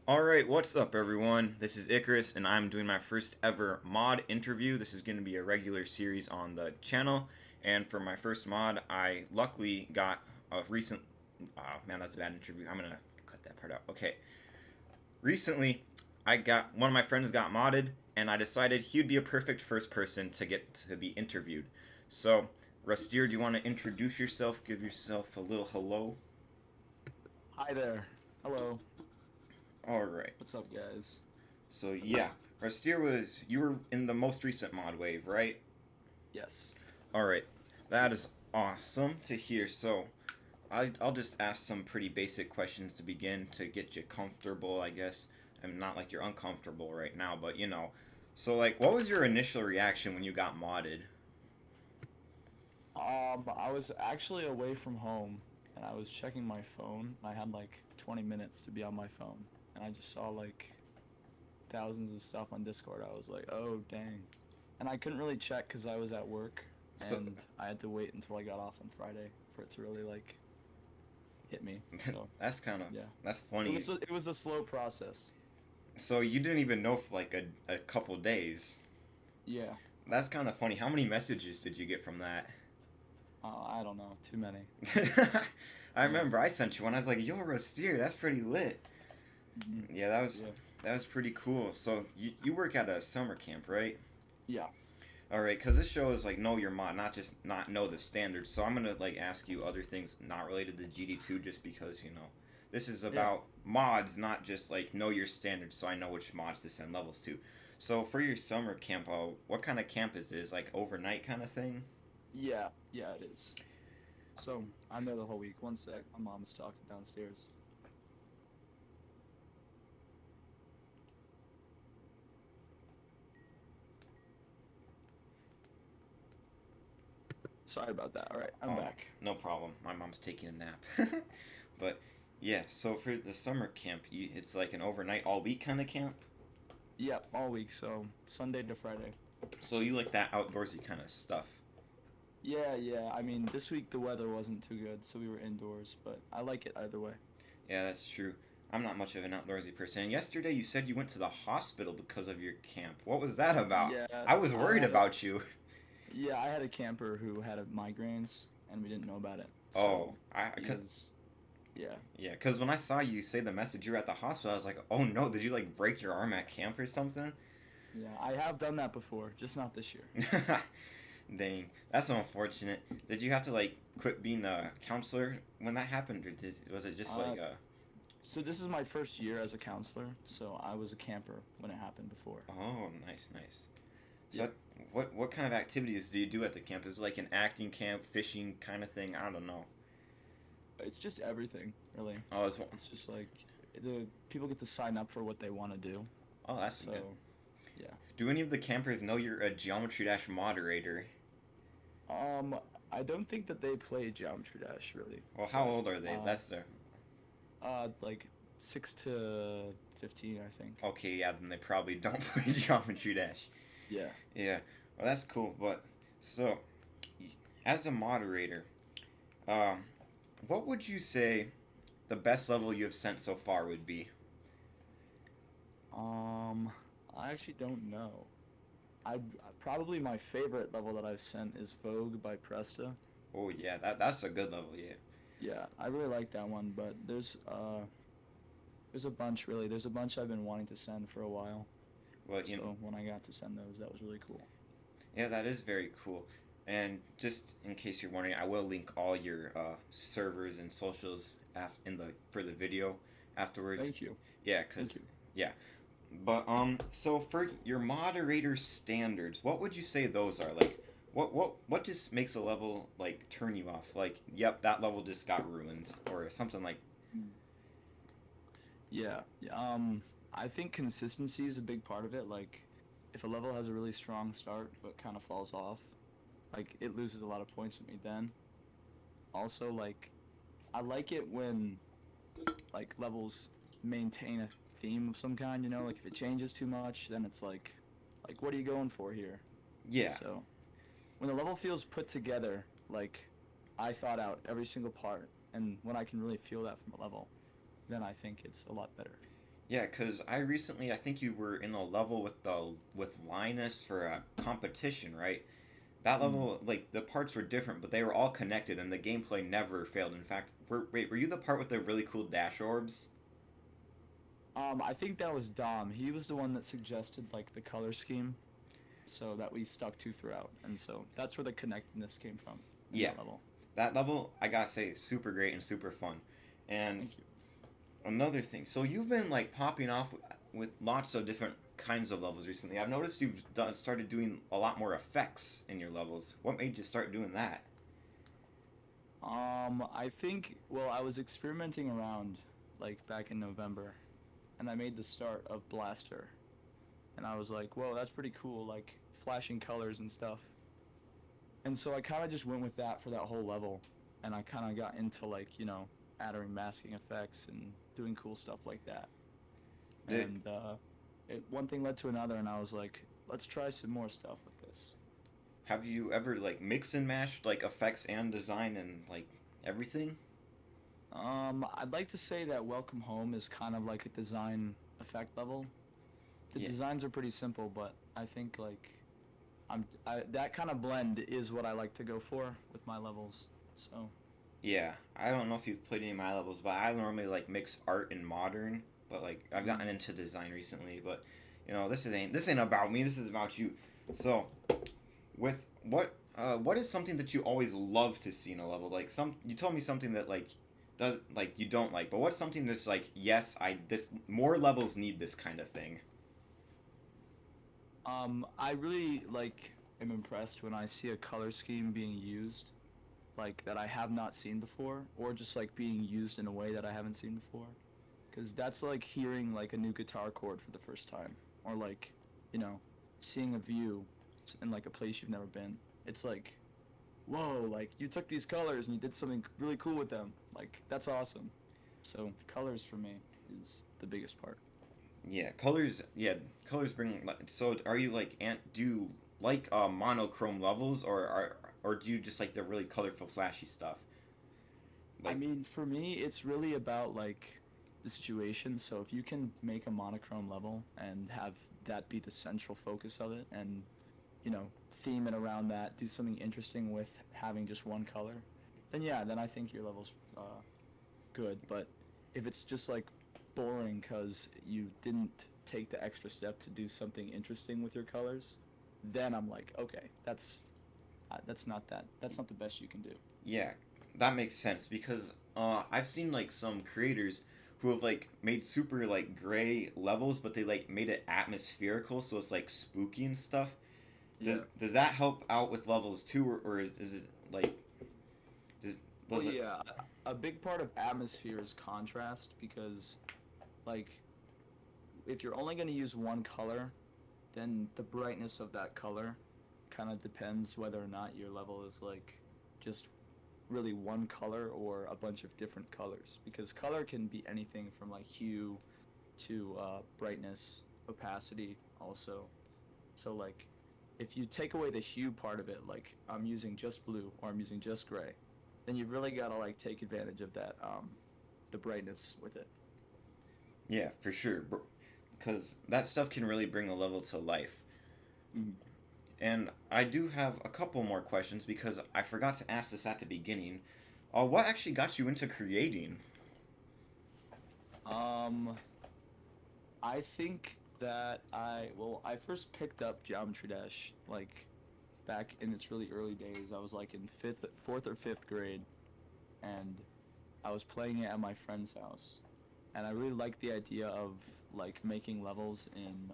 Alright, what's up everyone? This is Icarus and I'm doing my first ever mod interview. This is going to be a regular series on the channel, and for my first mod I luckily got a recent... Oh man, that's a bad interview. I'm going to cut that part out. Okay. Recently, one of my friends got modded and I decided he'd be a perfect first person to get to be interviewed. So, Rustere, do you want to introduce yourself? Give yourself a little hello? Hi there. Hello. Alright. What's up, guys? So yeah, you were in the most recent mod wave, right? Yes. Alright, that is awesome to hear. So I'll just ask some pretty basic questions to begin to get you comfortable, I guess. I'm not like you're uncomfortable right now, but you know. So like, what was your initial reaction when you got modded? I was actually away from home and I was checking my phone. I had like 20 minutes to be on my phone and I just saw like thousands of stuff on Discord. I was like, "Oh, dang." And I couldn't really check cuz I was at work So and I had to wait until I got off on Friday for it to really like hit me. So, that's kind of yeah. that's It funny. was it was a slow process. So you didn't even know for like a couple days. Yeah. That's kind of funny. How many messages did you get from that? I don't know, too many. I Yeah. remember I sent you one. I was like, "Yo, Rustere, that's pretty lit." Mhm. Yeah, Yeah. that was pretty cool. So you work at a summer camp, right? Yeah. All right, because this show is like know your mod, not just not know the standards. So I'm gonna like ask you other things not related to GD2, just because you know this is Yeah. about mods, not just like know your standards. So I know which mods to send levels to. So for your summer camp, what kind of camp is this? Like overnight kind of thing? Yeah. Yeah, it is. So I'm there the whole week. One sec, my mom's talking downstairs. Sorry about that. All right, I'm Oh, back. no problem. My mom's taking a nap. But yeah, so for the summer camp, it's like an overnight, all week kind of camp. Yep, all week. So Sunday to Friday. So you like that outdoorsy kind of stuff. Yeah, yeah. I mean, this week the weather wasn't too good, so we were indoors, but I like it either way. Yeah, that's true. I'm not much of an outdoorsy person. And yesterday you said you went to the hospital because of your camp. What was that about? Yeah, I was I worried had a about you. yeah, I had a camper who had a migraines, and we didn't know about it. Oh, So he was yeah. yeah, because when I saw you say the message you were at the hospital, I was like, oh no, did you like break your arm at camp or something? Yeah, I have done that before, just not this year. Dang, that's unfortunate. Did you have to like quit being a counselor when that happened, or was it just Uh, like so this is my first year as a counselor, so I was a camper when it happened before. oh, nice, nice. So, Yeah. what kind of activities do you do at the camp? Is it like an acting camp, fishing kind of thing? I don't know. It's just everything, really. Oh, It's just like the people get to sign up for what they want to do. oh, that's good. So, yeah. Do any of the campers know you're a Geometry Dash moderator? Um, I don't think that they play Geometry Dash really, Well, how but old are they? uh, That's the like 6 to 15, I think. okay. Yeah, then they probably don't play Geometry Dash. Yeah. Yeah, well, that's cool. But so, as a moderator, um, what would you say the best level you have sent so far would be? Um, I actually don't know. I probably my favorite level that I've sent is Vogue by Presta. Oh yeah, that's a good level. Yeah. Yeah, I really like that one, but there's a bunch really. There's a bunch I've been wanting to send for a while. Well, you know, So when I got to send those, that was really cool. yeah, that is very cool. And just in case you're wondering, I will link all your servers and socials in the for the video afterwards. Thank you. Yeah, Thank cause you. yeah. But so for your moderator standards, what would you say those are? Like, what just makes a level like turn you off? Like, yep, that level just got ruined, or something like. Mm. Yeah. Yeah. I think consistency is a big part of it. Like, if a level has a really strong start but kind of falls off, like it loses a lot of points with me then. Also, like, I like it when like levels maintain a theme of some kind. You know, like if it changes too much, then it's like what are you going for here? Yeah, So when the level feels put together, like I thought out every single part, and when I can really feel that from a level, then I think it's a lot better. Yeah, cause I think you were in a level with Linus for a competition, right? That Mm. level, like the parts were different, but they were all connected, and the gameplay never failed. In fact, were you the part with the really cool dash orbs? I think that was Dom. He was the one that suggested like the color scheme, so that we stuck to throughout, and so that's where the connectedness came from in Yeah, that level. that level I gotta say is super great and super fun. And Thank you. another thing, so you've been like popping off with lots of different kinds of levels recently. I've noticed started doing a lot more effects in your levels. What made you start doing that? I think well, I was experimenting around like back in November, and I made the start of Blaster, and I was like, whoa, that's pretty cool, like flashing colors and stuff. And so I kind of just went with that for that whole level, and I kind of got into like adding masking effects and doing cool stuff like that. Did And one thing led to another, and I was like, let's try some more stuff with this. Have you ever like mix and matched like effects and design and like everything? I'd like to say that Welcome Home is kind of like a design effect level. The Yeah. designs are pretty simple, but I think like that kind of blend is what I like to go for with my levels. So, Yeah, I don't know if you've played any of my levels, but I normally like mix art and modern. But like I've mm, gotten into design recently. But this ain't about me. This is about you. So with what is something that you always love to see in a level? Like some you told me something that like does like you don't like, but what's something that's like yes I this more levels need this kind of thing. I really like am impressed when I see a color scheme being used like that I have not seen before, or just like being used in a way that I haven't seen before. Because that's like hearing like a new guitar chord for the first time, or like, you know, seeing a view in like a place you've never been. It's like, whoa, like you took these colors and you did something really cool with them. Like that's awesome. So colors for me is the biggest part. Yeah, colors. Yeah, colors bring. So, are you like, do you like monochrome levels, or do you just like the really colorful, flashy stuff? I Like, mean, for me, it's really about like the situation. So if you can make a monochrome level and have that be the central focus of it, and theme it around that, do something interesting with having just one color, then yeah, then I think your level's good. But if it's just like boring because you didn't take the extra step to do something interesting with your colors, then I'm like, okay, that's not the best you can do. yeah, that makes sense because I've seen like some creators who have like made super like gray levels, but they like made it atmospherical, so it's like spooky and stuff. Yeah. Does that help out with levels too, or is it like does Well, does it? yeah, a big part of atmosphere is contrast because, like, if you're only going to use one color, then the brightness of that color kind of depends whether or not your level is, like, just really one color or a bunch of different colors. Because color can be anything from, like, hue to brightness, opacity, also. So, like, if you take away the hue part of it, like, I'm using just blue or I'm using just gray, then you've really got to like take advantage of that the brightness with it. Yeah, for sure, because that stuff can really bring a level to life. Mm. And I do have a couple more questions because I forgot to ask this at the beginning. What actually got you into creating? Um, I think that I first picked up Geometry Dash like back in its really early days. I was like in fourth or fifth grade, and I was playing it at my friend's house, and I really liked the idea of like making levels in.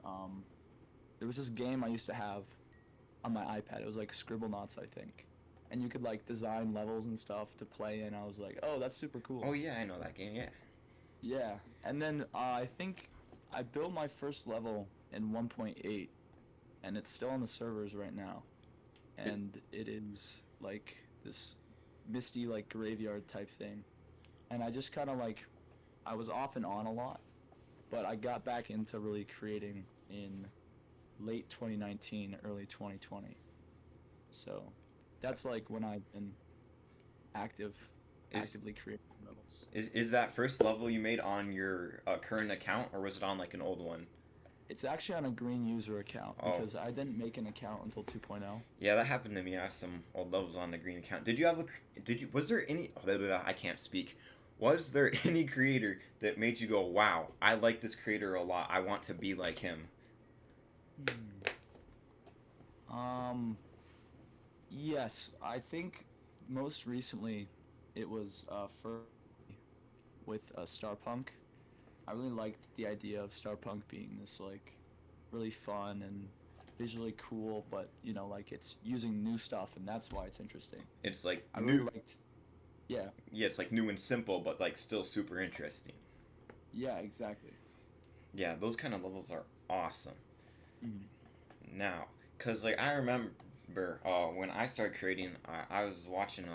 There was this game I used to have on my iPad. It was like Scribblenauts, I think. And you could like design levels and stuff to play in. I was like, oh, that's super cool. Oh yeah, I know that game. Yeah. Yeah. And then I think I built my first level in 1.8, and it's still on the servers right now. It, And it is like this misty like graveyard type thing. And I just kind of like I was off and on a lot, but I got back into really creating in late 2019, early 2020. So that's like when I've been active, is actively creating. different levels. Is that first level you made on your current account, or was it on like an old one? It's actually on a green user account Oh, because I didn't make an account until 2.0. yeah, that happened to me. I have some old levels on the green account. Did you have a? Did you? Was there any? Oh, I can't speak. Was there any creator that made you go, "Wow, I like this creator a lot. I want to be like him"? Hmm. Um, yes, I think most recently it was with Starpunk. I really liked the idea of Starpunk being this like really fun and visually cool, but like it's using new stuff, and that's why it's interesting. It's like I really new. liked, yeah, Yeah, it's like new and simple, but like still super interesting. yeah, exactly. Yeah, those kind of levels are awesome. Mhm. Now, cause like I remember when I started creating, I was watching.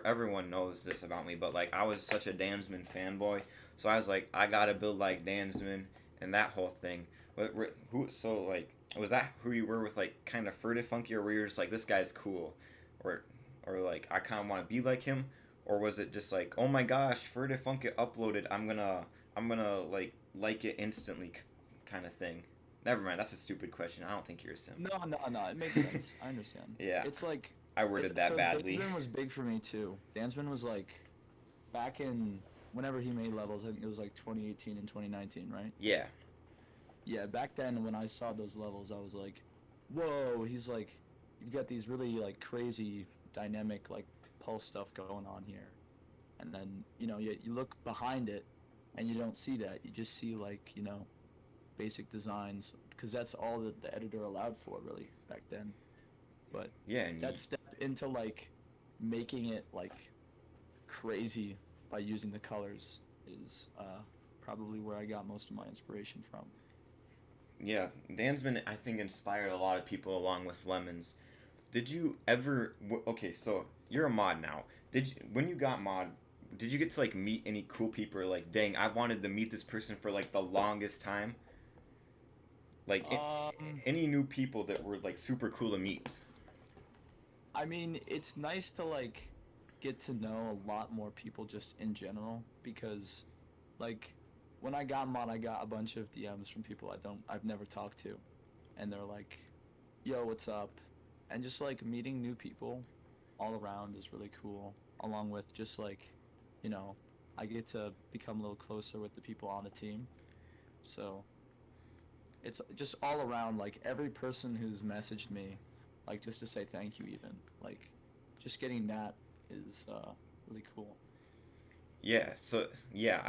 Everyone knows this about me, but like I was such a Dansman fanboy, so I was like, I gotta build like Dansman and that whole thing. But who? So like, was that who you were with like kind of Furtive Funky, or were you just like this guy's cool, or like I kind of want to be like him, or was it just like, oh my gosh, Furtive Funky uploaded, I'm gonna like it instantly, kind of thing. Never mind. That's a stupid question. I don't think you're a simp. No, no, no. It makes sense. I understand. Yeah, It's like I it's worded that so badly. Dansman was big for me too. Dansman was like back in whenever he made levels. I think it was like 2018 and 2019, right? Yeah, Yeah, back then when I saw those levels, I was like, "Whoa!" He's like, you've got these really like crazy dynamic like pulse stuff going on here, and then you look behind it, and you don't see that. You just see like basic designs because that's all that the editor allowed for really back then. But yeah, and that step into like making it like crazy by using the colors is probably where I got most of my inspiration from. yeah. Dansman, I think, inspired a lot of people along with Lemons. Did you ever? Okay, so you're a mod now. Did you, when you got mod? Did you get to like meet any cool people? Or, like, dang, I wanted to meet this person for like the longest time. Like, Um, any new people that were like super cool to meet. I mean, it's nice to like get to know a lot more people just in general because like when I got mod, I got a bunch of DMs from people I've never talked to, and they're like, "Yo, what's up?" And just like meeting new people all around is really cool. Along with just like, you know, I get to become a little closer with the people on the team. So it's just all around like every person who's messaged me, like just to say thank you even like, just getting that is really cool. Yeah, so yeah,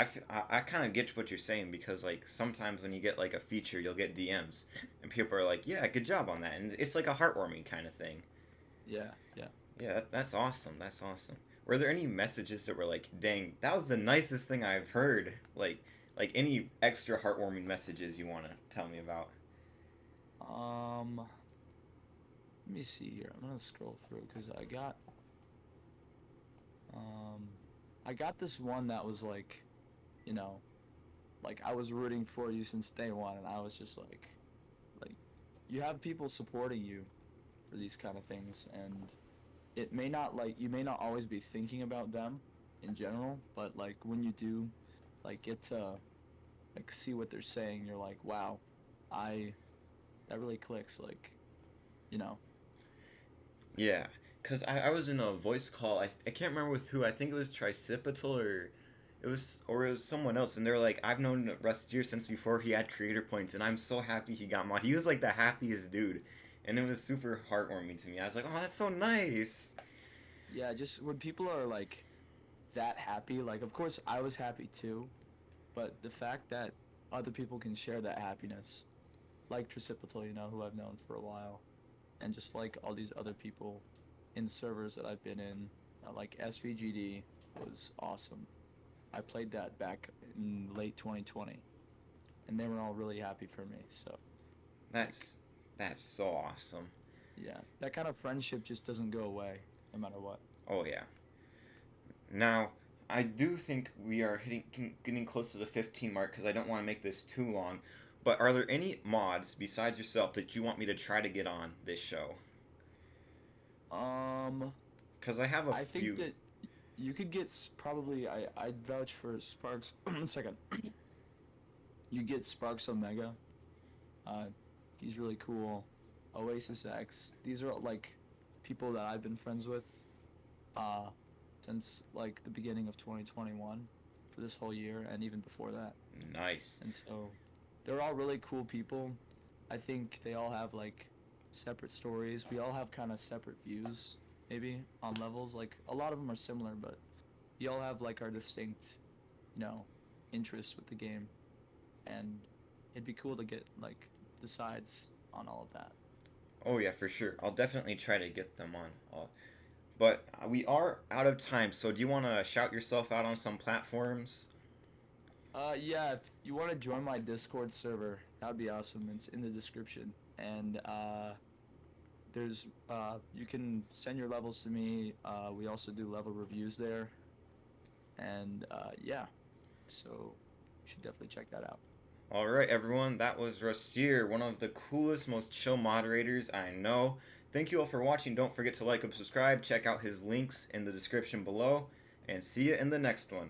I kind of get what you're saying because like sometimes when you get like a feature, you'll get DMs and people are like, "Yeah, good job on that." And it's like a heartwarming kind of thing. Yeah, yeah. Yeah, that's awesome. That's awesome. Were there any messages that were like, "Dang, that was the nicest thing I've heard." Any extra heartwarming messages you want to tell me about? Let me see here. I'm gonna scroll through because um I got this one that was you know, like I was rooting for you since day one, and I was just like you have people supporting you for these kind of things, and it may not like you may not always be thinking about them in general, but like when you do like get to like see what they're saying, you're like, wow, I that really clicks. Like, you know, Yeah, cause I was in a voice call. I can't remember with who. I think it was Tricipital or it was someone else, and they're like, I've known Rustere since before he had creator points, and I'm so happy he got mod. He was like the happiest dude, and it was super heartwarming to me. I was like, oh, that's so nice. yeah, just when people are like that happy, like of course I was happy too, but the fact that other people can share that happiness, like Tricipital, who I've known for a while, and just like all these other people in servers that I've been in, like SVGD was awesome. I played that back in late 2020, and they were all really happy for me. So, like, That's that's so awesome. yeah, that kind of friendship just doesn't go away, no matter what. Oh yeah. Now, I do think we are getting close to the 15 mark because I don't want to make this too long. But are there any mods besides yourself that you want me to try to get on this show? Um, Because I have a I think few. that You could get probably I'd vouch for Sparks. One second. You get Sparks Omega. Uh, he's really cool. Oasis X. These are like people that I've been friends with uh, since like the beginning of 2021 for this whole year and even before that. Nice. And so they're all really cool people. I think they all have like separate stories. We all have kind of separate views maybe on levels. Like a lot of them are similar, but we all have like our distinct, you know, interests with the game. And it'd be cool to get like the sides on all of that. Oh yeah, for sure. I'll definitely try to get them on. But we are out of time, so do you want to shout yourself out on some platforms? Yeah, if you want to join my Discord server, that would be awesome. It's in the description. And there's you can send your levels to me. We also do level reviews there. And yeah, so you should definitely check that out. All right, everyone, that was Rustere, one of the coolest, most chill moderators I know. Thank you all for watching. Don't forget to like and subscribe. Check out his links in the description below, and see you in the next one.